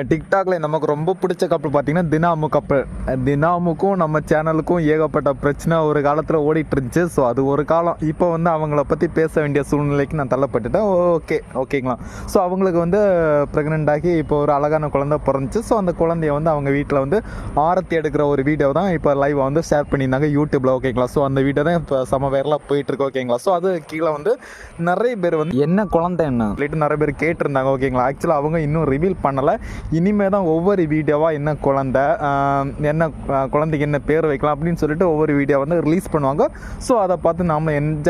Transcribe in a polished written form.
டிக்டாக்ல நமக்கு ரொம்ப பிடிச்ச கப்பல் பார்த்தீங்கன்னா தினாமு கப்பல். தினாமுக்கும் நம்ம சேனலுக்கும் ஏகப்பட்ட பிரச்சனை ஒரு காலத்தில் ஓடிட்டு இருந்துச்சு. ஸோ அது ஒரு காலம். இப்போ வந்து அவங்கள பற்றி பேச வேண்டிய சூழ்நிலைக்கு நான் தள்ளப்பட்டுட்டேன். ஓகேங்களா. ஸோ அவங்களுக்கு வந்து ப்ரெக்னென்ட் ஆகி இப்போ ஒரு அழகான குழந்தை பிறந்துச்சு. ஸோ அந்த குழந்தைய வந்து அவங்க வீட்டில் வந்து ஆரத்தி எடுக்கிற ஒரு வீடியோ தான் இப்போ லைவ் வந்து ஷேர் பண்ணியிருந்தாங்க யூடியூப்ல. ஓகேங்களா. ஸோ அந்த வீடியோ தான் இப்போ செம வைரலாக போயிட்டு இருக்கு. ஓகேங்களா. ஸோ அது கீழே வந்து நிறைய பேர் வந்து என்ன குழந்தை என்ன சொல்லிட்டு நிறைய பேர் கேட்டிருந்தாங்க. ஓகேங்களா. ஆக்சுவலாக அவங்க இன்னும் ரிவீல் பண்ணலை. இனிமேல் தான் ஒவ்வொரு வீடியோவாக என்ன குழந்தை, என்ன குழந்தைக்கு என்ன பேர் வைக்கலாம் அப்படின்னு சொல்லிட்டு ஒவ்வொரு வீடியோ வந்து ரிலீஸ் பண்ணுவாங்க. ஸோ அதை பார்த்து நாம் என்ஜாய்